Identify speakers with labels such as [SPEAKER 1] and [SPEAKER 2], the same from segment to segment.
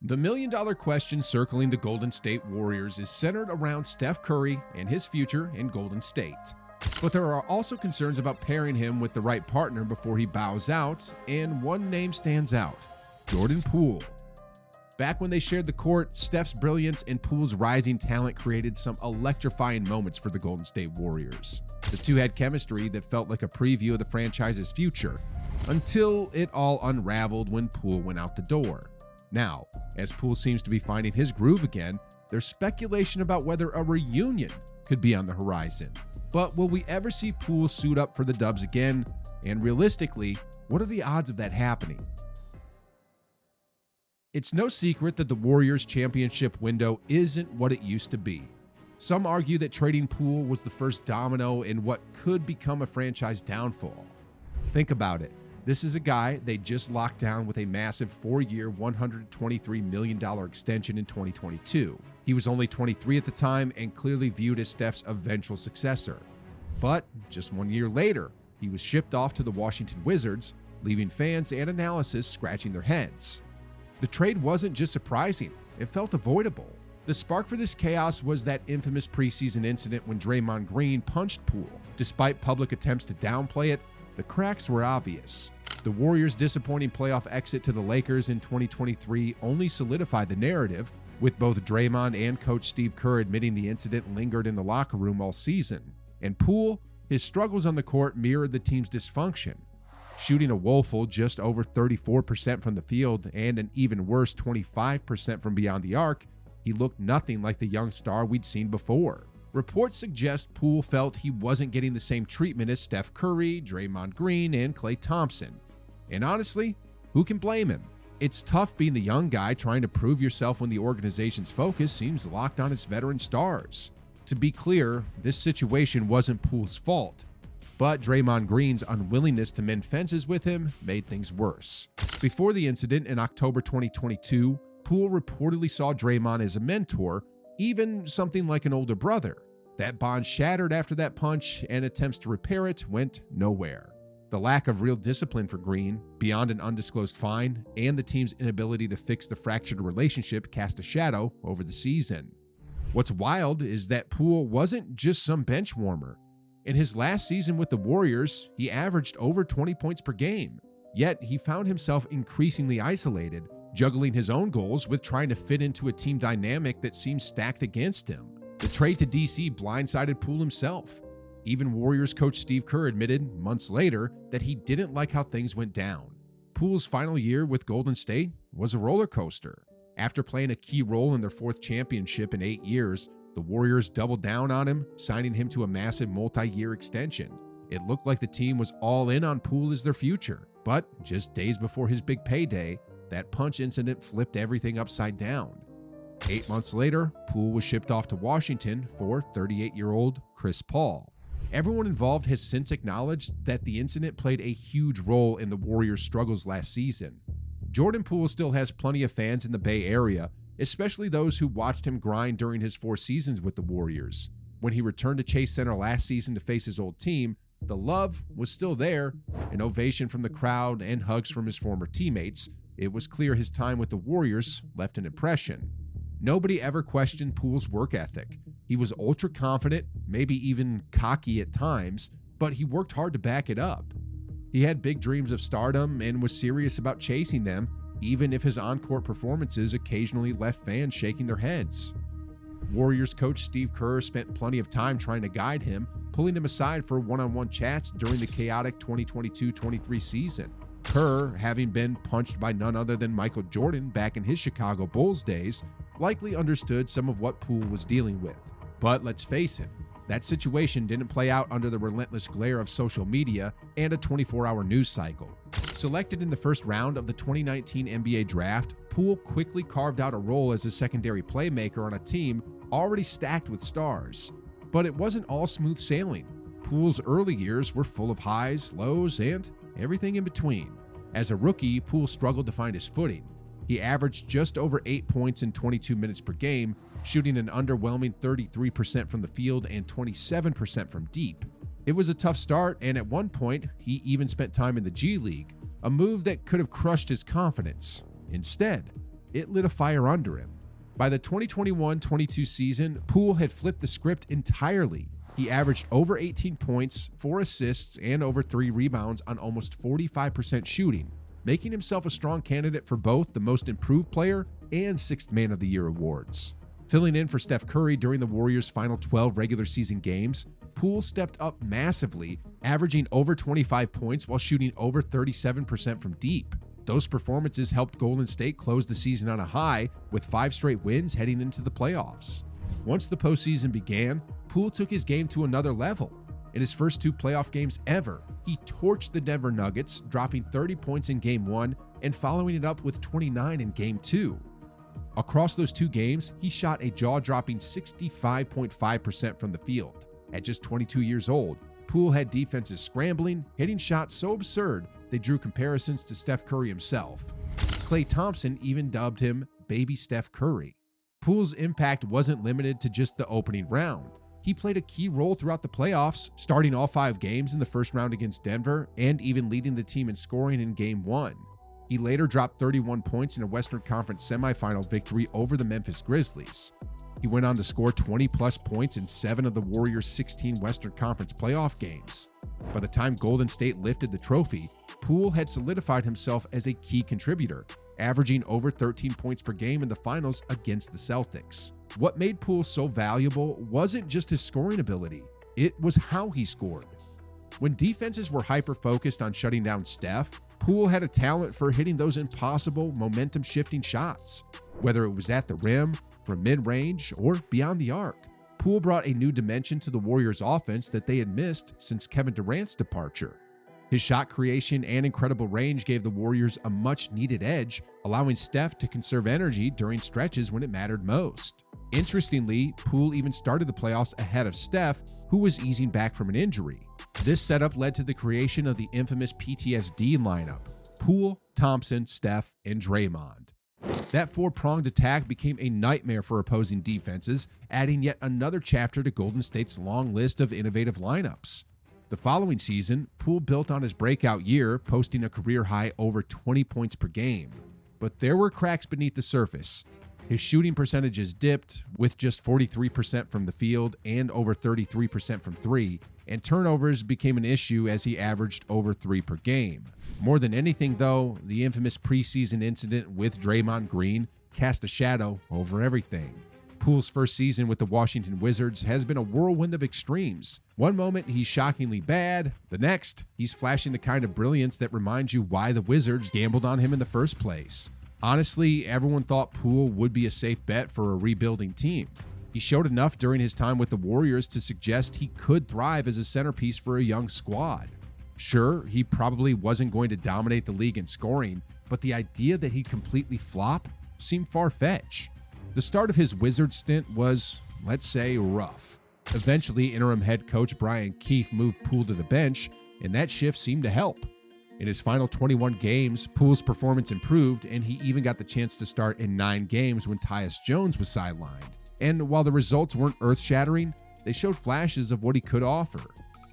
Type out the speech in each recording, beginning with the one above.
[SPEAKER 1] The million-dollar question circling the Golden State Warriors is centered around Steph Curry and his future in Golden State. But there are also concerns about pairing him with the right partner before he bows out, and one name stands out: Jordan Poole. Back when they shared the court, Steph's brilliance and Poole's rising talent created some electrifying moments for the Golden State Warriors. The two had chemistry that felt like a preview of the franchise's future, until it all unraveled when Poole went out the door. Now, as Poole seems to be finding his groove again, there's speculation about whether a reunion could be on the horizon. But will we ever see Poole suit up for the Dubs again? And realistically, what are the odds of that happening? It's no secret that the Warriors' championship window isn't what it used to be. Some argue that trading Poole was the first domino in what could become a franchise downfall. Think about it. This is a guy they just locked down with a massive 4-year, $123 million extension in 2022. He was only 23 at the time and clearly viewed as Steph's eventual successor. But just 1 year later, he was shipped off to the Washington Wizards, leaving fans and analysts scratching their heads. The trade wasn't just surprising, it felt avoidable. The spark for this chaos was that infamous preseason incident when Draymond Green punched Poole. Despite public attempts to downplay it, the cracks were obvious. The Warriors' disappointing playoff exit to the Lakers in 2023 only solidified the narrative, with both Draymond and coach Steve Kerr admitting the incident lingered in the locker room all season. And Poole, his struggles on the court mirrored the team's dysfunction. Shooting a woeful just over 34% from the field and an even worse 25% from beyond the arc, he looked nothing like the young star we'd seen before. Reports suggest Poole felt he wasn't getting the same treatment as Steph Curry, Draymond Green, and Klay Thompson. And honestly, who can blame him? It's tough being the young guy trying to prove yourself when the organization's focus seems locked on its veteran stars. To be clear, this situation wasn't Poole's fault, but Draymond Green's unwillingness to mend fences with him made things worse. Before the incident in October 2022, Poole reportedly saw Draymond as a mentor, even something like an older brother. That bond shattered after that punch, and attempts to repair it went nowhere. The lack of real discipline for Green, beyond an undisclosed fine, and the team's inability to fix the fractured relationship cast a shadow over the season. What's wild is that Poole wasn't just some bench warmer. In his last season with the Warriors, he averaged over 20 points per game. Yet he found himself increasingly isolated, juggling his own goals with trying to fit into a team dynamic that seemed stacked against him. The trade to DC blindsided Poole himself. Even Warriors coach Steve Kerr admitted months later that he didn't like how things went down. Poole's final year with Golden State was a roller coaster. After playing a key role in their 4th championship in 8 years, the Warriors doubled down on him, signing him to a massive multi-year extension. It looked like the team was all in on Poole as their future, but just days before his big payday, that punch incident flipped everything upside down. 8 months later, Poole was shipped off to Washington for 38-year-old Chris Paul. Everyone involved has since acknowledged that the incident played a huge role in the Warriors' struggles last season. Jordan Poole still has plenty of fans in the Bay Area, especially those who watched him grind during his 4 seasons with the Warriors. When he returned to Chase Center last season to face his old team, the love was still there, an ovation from the crowd and hugs from his former teammates. It was clear his time with the Warriors left an impression. Nobody ever questioned Poole's work ethic. He was ultra confident, maybe even cocky at times, but he worked hard to back it up. He had big dreams of stardom and was serious about chasing them, even if his on-court performances occasionally left fans shaking their heads. Warriors coach Steve Kerr spent plenty of time trying to guide him, pulling him aside for one-on-one chats during the chaotic 2022-23 season. Kerr, having been punched by none other than Michael Jordan back in his Chicago Bulls days, likely understood some of what Poole was dealing with. But let's face it, that situation didn't play out under the relentless glare of social media and a 24-hour news cycle. Selected in the first round of the 2019 NBA draft, Poole quickly carved out a role as a secondary playmaker on a team already stacked with stars. But it wasn't all smooth sailing. Poole's early years were full of highs, lows, and everything in between. As a rookie, Poole struggled to find his footing. He averaged just over 8 points in 22 minutes per game, shooting an underwhelming 33% from the field and 27% from deep. It was a tough start, and at one point, he even spent time in the G League, a move that could have crushed his confidence. Instead, it lit a fire under him. By the 2021-22 season, Poole had flipped the script entirely. He averaged over 18 points, 4 assists, and over 3 rebounds on almost 45% shooting, making himself a strong candidate for both the Most Improved Player and Sixth Man of the Year awards. Filling in for Steph Curry during the Warriors' final 12 regular season games, Poole stepped up massively, averaging over 25 points while shooting over 37% from deep. Those performances helped Golden State close the season on a high, with 5 straight wins heading into the playoffs. Once the postseason began, Poole took his game to another level. In his first 2 playoff games ever, he torched the Denver Nuggets, dropping 30 points in Game 1 and following it up with 29 in Game 2. Across those 2 games, he shot a jaw-dropping 65.5% from the field. At just 22 years old, Poole had defenses scrambling, hitting shots so absurd they drew comparisons to Steph Curry himself. Klay Thompson even dubbed him Baby Steph Curry. Poole's impact wasn't limited to just the opening round. He played a key role throughout the playoffs, starting all 5 games in the first round against Denver and even leading the team in scoring in Game 1. He later dropped 31 points in a Western Conference semifinal victory over the Memphis Grizzlies. He went on to score 20-plus points in 7 of the Warriors' 16 Western Conference playoff games. By the time Golden State lifted the trophy, Poole had solidified himself as a key contributor, averaging over 13 points per game in the finals against the Celtics. What made Poole so valuable wasn't just his scoring ability, it was how he scored. When defenses were hyper-focused on shutting down Steph, Poole had a talent for hitting those impossible momentum-shifting shots. Whether it was at the rim, from mid-range, or beyond the arc, Poole brought a new dimension to the Warriors' offense that they had missed since Kevin Durant's departure. His shot creation and incredible range gave the Warriors a much-needed edge, allowing Steph to conserve energy during stretches when it mattered most. Interestingly, Poole even started the playoffs ahead of Steph, who was easing back from an injury. This setup led to the creation of the infamous PTSD lineup: Poole, Thompson, Steph, and Draymond. That 4-pronged attack became a nightmare for opposing defenses, adding yet another chapter to Golden State's long list of innovative lineups. The following season, Poole built on his breakout year, posting a career-high over 20 points per game. But there were cracks beneath the surface. His shooting percentages dipped, with just 43% from the field and over 33% from 3, and turnovers became an issue as he averaged over 3 per game. More than anything, though, the infamous preseason incident with Draymond Green cast a shadow over everything. Poole's first season with the Washington Wizards has been a whirlwind of extremes. One moment, he's shockingly bad. The next, he's flashing the kind of brilliance that reminds you why the Wizards gambled on him in the first place. Honestly, everyone thought Poole would be a safe bet for a rebuilding team. He showed enough during his time with the Warriors to suggest he could thrive as a centerpiece for a young squad. Sure, he probably wasn't going to dominate the league in scoring, but the idea that he'd completely flop seemed far-fetched. The start of his Wizards stint was, let's say, rough. Eventually, interim head coach Brian Keefe moved Poole to the bench, and that shift seemed to help. In his final 21 games, Poole's performance improved, and he even got the chance to start in 9 games when Tyus Jones was sidelined. And while the results weren't earth-shattering, they showed flashes of what he could offer.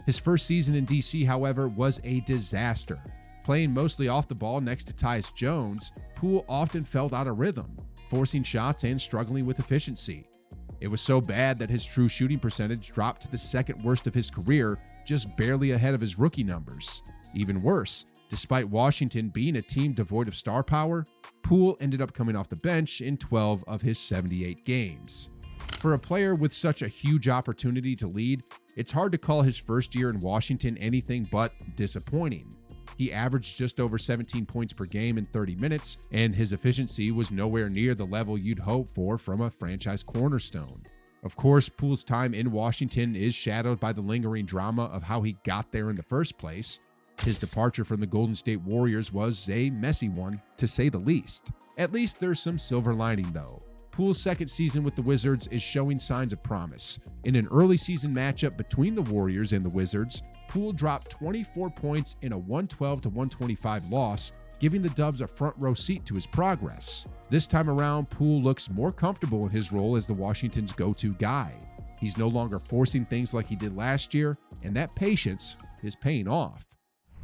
[SPEAKER 1] His first season in DC, however, was a disaster. Playing mostly off the ball next to Tyus Jones, Poole often felt out of rhythm, forcing shots and struggling with efficiency. It was so bad that his true shooting percentage dropped to the second worst of his career, just barely ahead of his rookie numbers. Even worse, despite Washington being a team devoid of star power, Poole ended up coming off the bench in 12 of his 78 games. For a player with such a huge opportunity to lead, it's hard to call his first year in Washington anything but disappointing. He averaged just over 17 points per game in 30 minutes, and his efficiency was nowhere near the level you'd hope for from a franchise cornerstone. Of course, Poole's time in Washington is shadowed by the lingering drama of how he got there in the first place. His departure from the Golden State Warriors was a messy one, to say the least. At least there's some silver lining, though. Poole's second season with the Wizards is showing signs of promise. In an early season matchup between the Warriors and the Wizards, Poole dropped 24 points in a 112-125 loss, giving the Dubs a front-row seat to his progress. This time around, Poole looks more comfortable in his role as the Washington's go-to guy. He's no longer forcing things like he did last year, and that patience is paying off.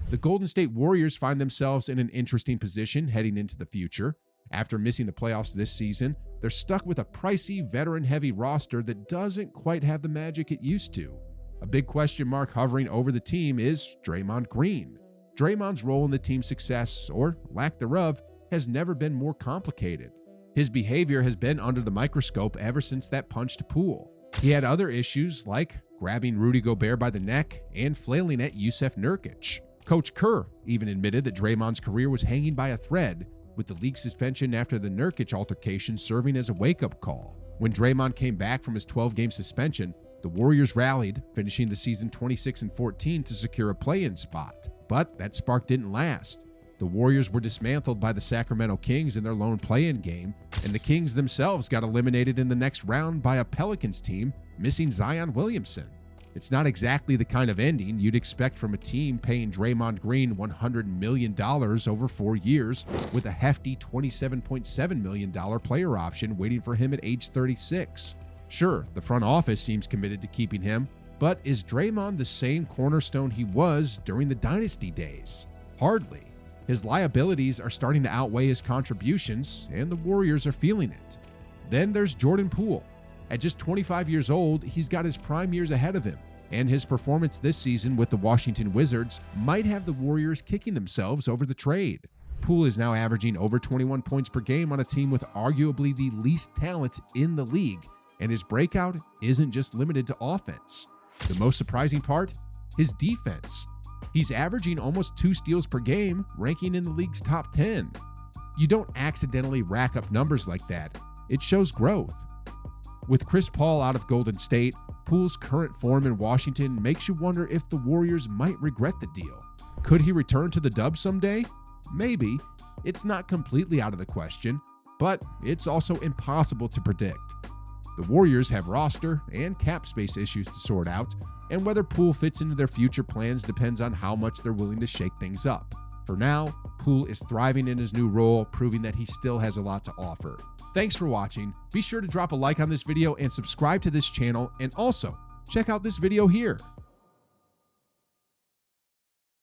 [SPEAKER 1] The Golden State Warriors find themselves in an interesting position heading into the future. After missing the playoffs this season, they're stuck with a pricey, veteran-heavy roster that doesn't quite have the magic it used to. A big question mark hovering over the team is Draymond Green. Draymond's role in the team's success, or lack thereof, has never been more complicated. His behavior has been under the microscope ever since that punch to Poole. He had other issues like grabbing Rudy Gobert by the neck and flailing at Jusuf Nurkic. Coach Kerr even admitted that Draymond's career was hanging by a thread, with the league suspension after the Nurkic altercation serving as a wake-up call. When Draymond came back from his 12-game suspension, the Warriors rallied, finishing the season 26-14 to secure a play-in spot. But that spark didn't last. The Warriors were dismantled by the Sacramento Kings in their lone play-in game, and the Kings themselves got eliminated in the next round by a Pelicans team missing Zion Williamson. It's not exactly the kind of ending you'd expect from a team paying Draymond Green $100 million over 4 years with a hefty $27.7 million player option waiting for him at age 36. Sure, the front office seems committed to keeping him, but is Draymond the same cornerstone he was during the dynasty days? Hardly. His liabilities are starting to outweigh his contributions, and the Warriors are feeling it. Then there's Jordan Poole. At just 25 years old, he's got his prime years ahead of him, and his performance this season with the Washington Wizards might have the Warriors kicking themselves over the trade. Poole is now averaging over 21 points per game on a team with arguably the least talent in the league, and his breakout isn't just limited to offense. The most surprising part? His defense. He's averaging almost 2 steals per game, ranking in the league's top 10. You don't accidentally rack up numbers like that. It shows growth. With Chris Paul out of Golden State, Poole's current form in Washington makes you wonder if the Warriors might regret the deal. Could he return to the Dubs someday? Maybe. It's not completely out of the question, but it's also impossible to predict. The Warriors have roster and cap space issues to sort out, and whether Poole fits into their future plans depends on how much they're willing to shake things up. For now, Poole is thriving in his new role, proving that he still has a lot to offer. Thanks for watching. Be sure to drop a like on this video and subscribe to this channel, and also check out this video here.